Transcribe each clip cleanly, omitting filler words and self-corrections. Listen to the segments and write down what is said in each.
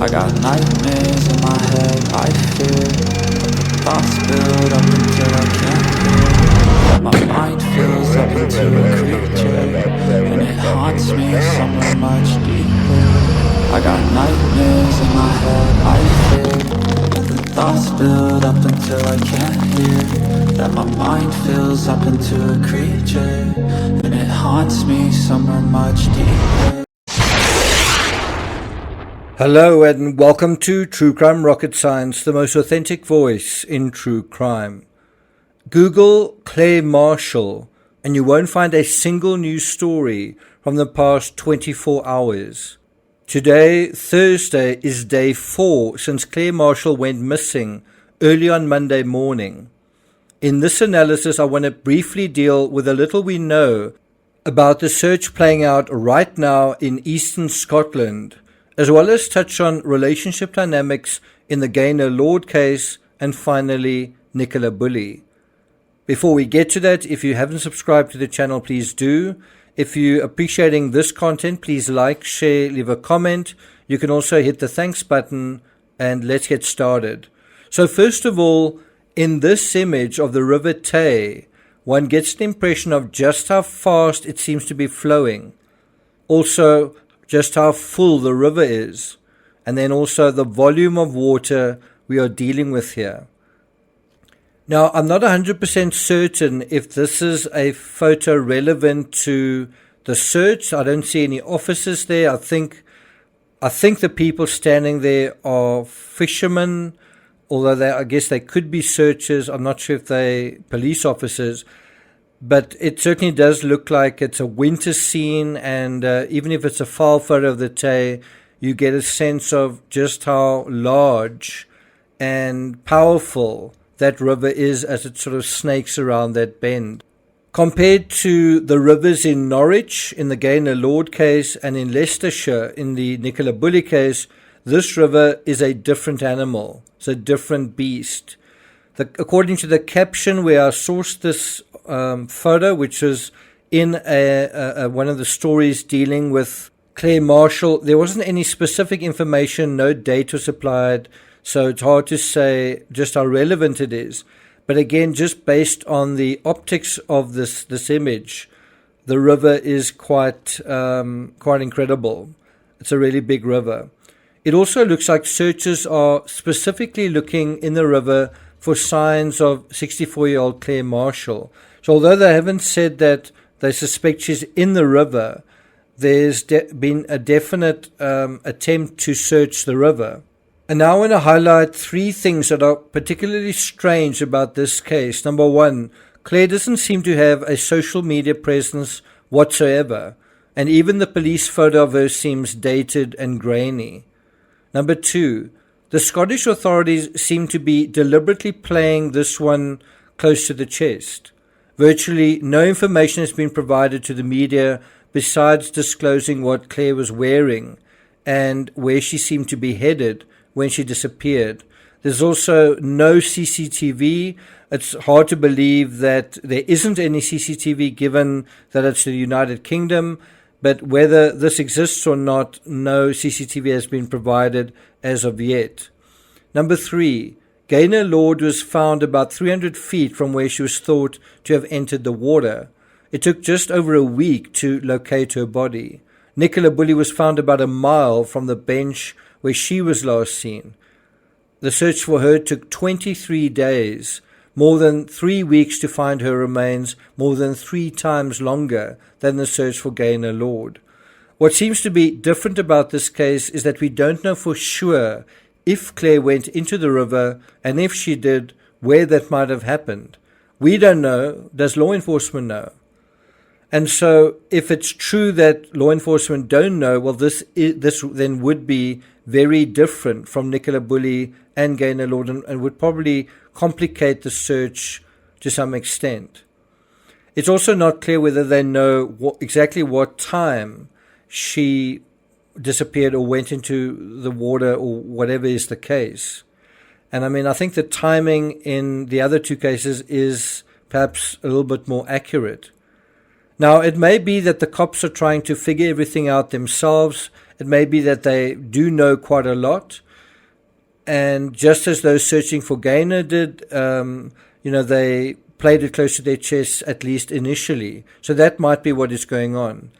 I got nightmares in my head, I fear thoughts build up until I can't hear. That my mind fills up into a creature, and it haunts me somewhere much deeper. I got nightmares in my head, I fear the thoughts build up until I can't hear. That my mind fills up into a creature, and it haunts me somewhere much deeper. Hello and welcome to True Crime Rocket Science, the most authentic voice in true crime. Google Clare Marshall and you won't find a single news story from the past 24 hours. Today, Thursday, is day 4 since Clare Marshall went missing early on Monday morning. In this analysis, I want to briefly deal with a little we know about the search playing out right now in eastern Scotland, as well as touch on relationship dynamics in the Gaynor Lord case, and finally, Nicola Bully. Before we get to that, if you haven't subscribed to the channel, please do. If you're appreciating this content, please like, share, leave a comment. You can also hit the thanks button, and let's get started. So first of all, in this image of the River Tay, one gets the impression of just how fast it seems to be flowing. Also, just how full the river is, and then also the volume of water we are dealing with here. Now, I'm not 100% certain if this is a photo relevant to the search. I don't see any officers there. I think the people standing there are fishermen, although I guess they could be searchers. I'm not sure if they're police officers. But it certainly does look like it's a winter scene, and even if it's a file photo of the Tay, you get a sense of just how large and powerful that river is as it sort of snakes around that bend. Compared to the rivers in Norwich in the Gaynor Lord case and in Leicestershire in the Nicola Bully case, this river is a different animal. It's a different beast. According to the caption where I sourced this photo, which was in one of the stories dealing with Clare Marshall, there wasn't any specific information, no date was supplied, so it's hard to say just how relevant it is. But again, just based on the optics of this image, the river is quite incredible. It's a really big river. It also looks like searchers are specifically looking in the river for signs of 64-year-old Clare Marshall. So although they haven't said that they suspect she's in the river, there's been a definite attempt to search the river. And now I want to highlight 3 things that are particularly strange about this case. Number 1, Clare doesn't seem to have a social media presence whatsoever, and even the police photo of her seems dated and grainy. Number 2, the Scottish authorities seem to be deliberately playing this one close to the chest. Virtually no information has been provided to the media besides disclosing what Clare was wearing and where she seemed to be headed when she disappeared. There's also no CCTV. It's hard to believe that there isn't any CCTV given that it's the United Kingdom, but whether this exists or not, no CCTV has been provided as of yet. Number 3, Gaynor Lord was found about 300 feet from where she was thought to have entered the water. It took just over a week to locate her body. Nicola Bully was found about a mile from the bench where she was last seen. The search for her took 23 days, more than 3 weeks to find her remains, more than 3 times longer than the search for Gaynor Lord. What seems to be different about this case is that we don't know for sure if Clare went into the river, and if she did, where that might have happened. We don't know. Does law enforcement know? And so if it's true that law enforcement don't know, well, this then would be very different from Nicola Bully and Gaynor Lord, and would probably complicate the search to some extent. It's also not clear whether they know exactly what time she disappeared or went into the water or whatever is the case. And I mean, I think the timing in the other 2 cases is perhaps a little bit more accurate. Now, it may be that the cops are trying to figure everything out themselves. It may be that they do know quite a lot. And just as those searching for Gaynor did, they played it close to their chests, at least initially. So that might be what is going on.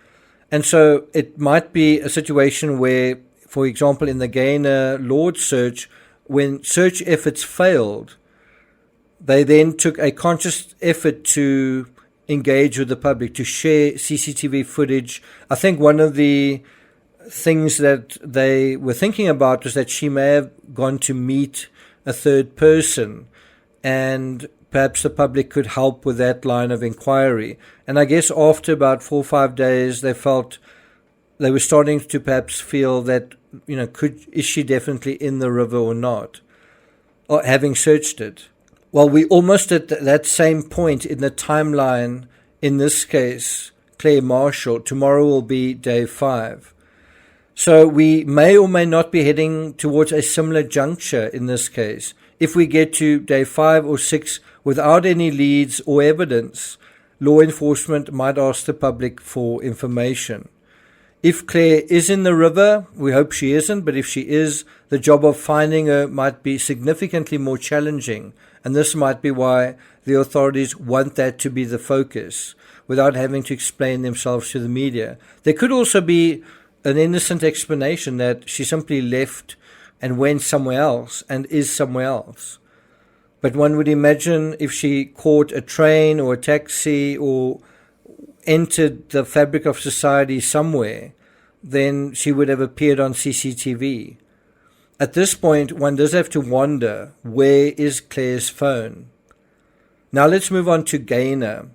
And so it might be a situation where, for example, in the Gaynor Lord search, when search efforts failed, they then took a conscious effort to engage with the public, to share CCTV footage. I think one of the things that they were thinking about was that she may have gone to meet a third person, and perhaps the public could help with that line of inquiry. And I guess after about 4 or 5 days, they felt they were starting to perhaps feel that, is she definitely in the river or not, or having searched it. Well, we're almost at that same point in the timeline. In this case, Clare Marshall. Tomorrow will be day 5. So we may or may not be heading towards a similar juncture in this case. If we get to day 5 or 6 without any leads or evidence, law enforcement might ask the public for information. If Clare is in the river, we hope she isn't, but if she is, the job of finding her might be significantly more challenging, and this might be why the authorities want that to be the focus, without having to explain themselves to the media. There could also be an innocent explanation that she simply left and went somewhere else and is somewhere else. But one would imagine if she caught a train or a taxi or entered the fabric of society somewhere, then she would have appeared on CCTV. At this point, one does have to wonder, where is Clare's phone? Now let's move on to Gaynor.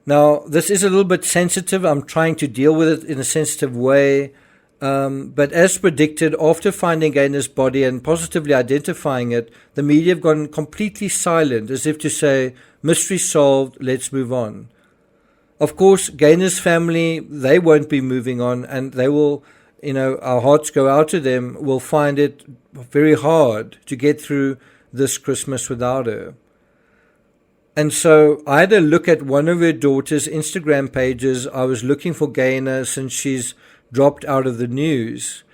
Now, this is a little bit sensitive. I'm trying to deal with it in a sensitive way. But as predicted, after finding Gaynor's body and positively identifying it, the media have gone completely silent, as if to say, mystery solved, let's move on. Of course, Gaynor's family, they won't be moving on, and they will, our hearts go out to them, will find it very hard to get through this Christmas without her. And so I had a look at one of her daughter's Instagram pages. I was looking for Gaynor since she's dropped out of the news.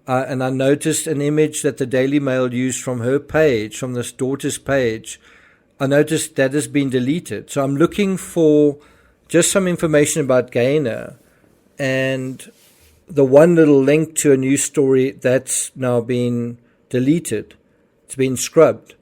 And I noticed an image that the Daily Mail used from her page, from this daughter's page. I noticed that has been deleted. So I'm looking for just some information about Gaynor. And the one little link to a news story, that's now been deleted. It's been scrubbed.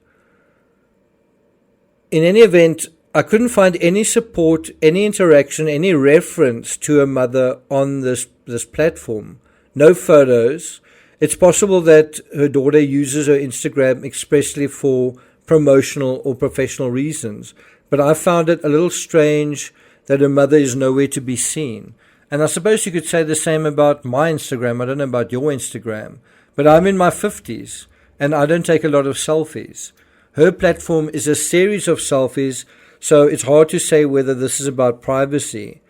In any event, I couldn't find any support, any interaction, any reference to her mother on this platform. No photos. It's possible that her daughter uses her Instagram expressly for promotional or professional reasons, but I found it a little strange that her mother is nowhere to be seen. And I suppose you could say the same about my Instagram. I don't know about your Instagram, but I'm in my 50s and I don't take a lot of selfies. Her platform is a series of selfies, so it's hard to say whether this is about privacy.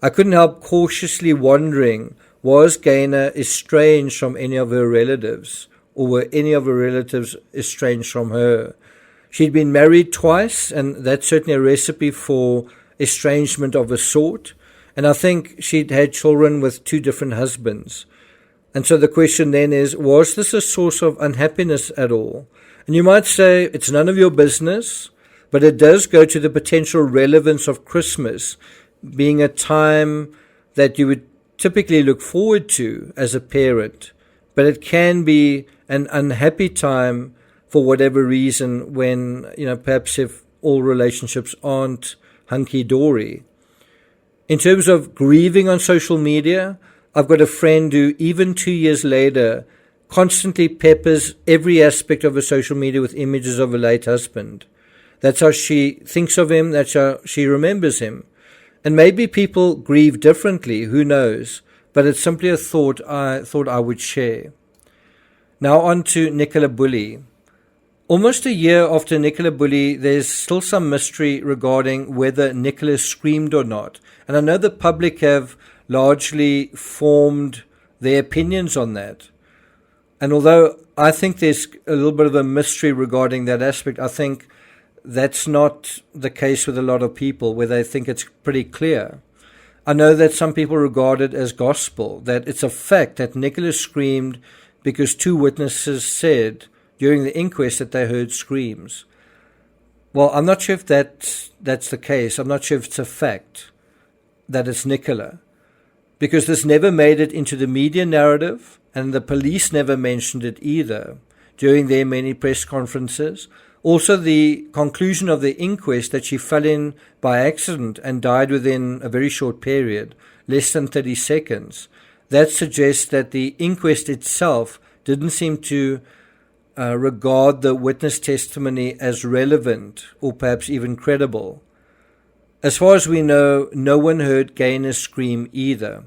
I couldn't help cautiously wondering, was Gaynor estranged from any of her relatives, or were any of her relatives estranged from her? She'd been married twice, and that's certainly a recipe for estrangement of a sort. And I think she'd had children with 2 different husbands. And so the question then is, was this a source of unhappiness at all? And you might say, it's none of your business, but it does go to the potential relevance of Christmas being a time that you would typically look forward to as a parent. But it can be an unhappy time for whatever reason when, perhaps if all relationships aren't hunky-dory. In terms of grieving on social media, I've got a friend who, even 2 years later, constantly peppers every aspect of her social media with images of her late husband. That's how she thinks of him, that's how she remembers him. And maybe people grieve differently, who knows, but it's simply a thought I thought I would share. Now on to Nicola Bully. Almost a year after Nicola Bully, there's still some mystery regarding whether Nicola screamed or not. And I know the public have largely formed their opinions on that. And although I think there's a little bit of a mystery regarding that aspect, I think that's not the case with a lot of people, where they think it's pretty clear. I know that some people regard it as gospel, that it's a fact that Nicola screamed because two witnesses said during the inquest that they heard screams. Well, I'm not sure if that's the case. I'm not sure if it's a fact that it's Nicola, because this never made it into the media narrative, and the police never mentioned it either during their many press conferences. Also, the conclusion of the inquest that she fell in by accident and died within a very short period, less than 30 seconds, that suggests that the inquest itself didn't seem to regard the witness testimony as relevant or perhaps even credible. As far as we know, no one heard Gaynor scream either.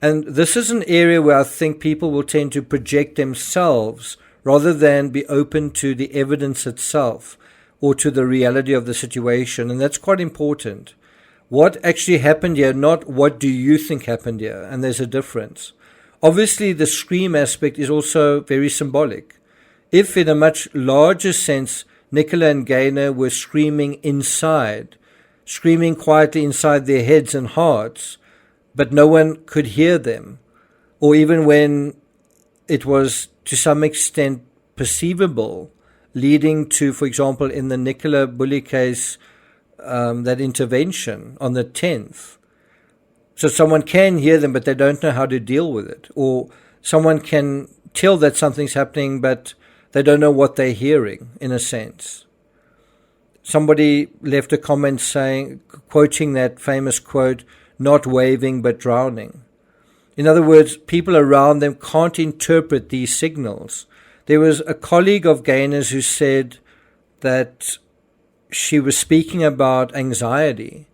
And this is an area where I think people will tend to project themselves rather than be open to the evidence itself or to the reality of the situation. And that's quite important. What actually happened here, not what do you think happened here, and there's a difference. Obviously, the scream aspect is also very symbolic. If in a much larger sense, Nicola and Gaynor were screaming inside, screaming quietly inside their heads and hearts, but no one could hear them, or even when it was to some extent perceivable, leading to, for example, in the Nicola Bully case, that intervention on the 10th. So someone can hear them, but they don't know how to deal with it. Or someone can tell that something's happening, but they don't know what they're hearing, in a sense. Somebody left a comment saying, quoting that famous quote, "Not waving but drowning." In other words, people around them can't interpret these signals. There was a colleague of Gaynor's who said that she was speaking about anxiety,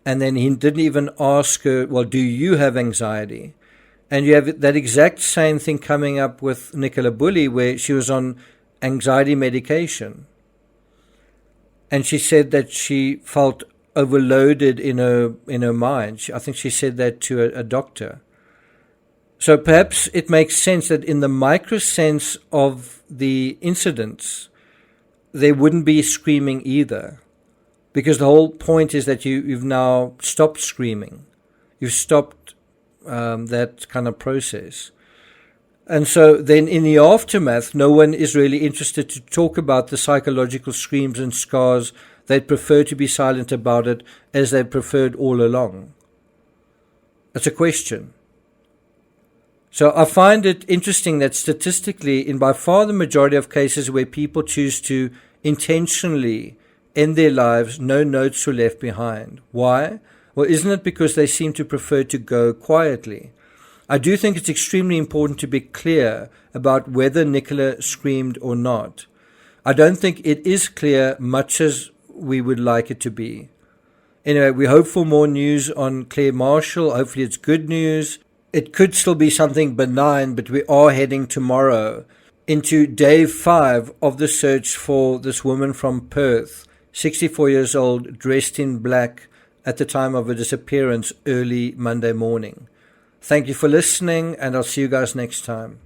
and then he didn't even ask her, well, do you have anxiety? And you have that exact same thing coming up with Nicola Bully, where she was on anxiety medication. And she said that she felt overloaded in her mind. I think she said that to a doctor. So perhaps it makes sense that in the micro sense of the incidents, there wouldn't be screaming either. Because the whole point is that you've now stopped screaming. You've stopped that kind of process. And so then in the aftermath, no one is really interested to talk about the psychological screams and scars. They'd prefer to be silent about it, as they preferred all along. It's a question. So I find it interesting that statistically, in by far the majority of cases where people choose to intentionally end their lives, no notes were left behind. Why? Well, isn't it because they seem to prefer to go quietly? I do think it's extremely important to be clear about whether Nicola screamed or not. I don't think it is clear, much as we would like it to be. Anyway, we hope for more news on Clare Marshall. Hopefully it's good news. It could still be something benign, but we are heading tomorrow into day 5 of the search for this woman from Perth, 64 years old, dressed in black at the time of her disappearance early Monday morning. Thank you for listening, and I'll see you guys next time.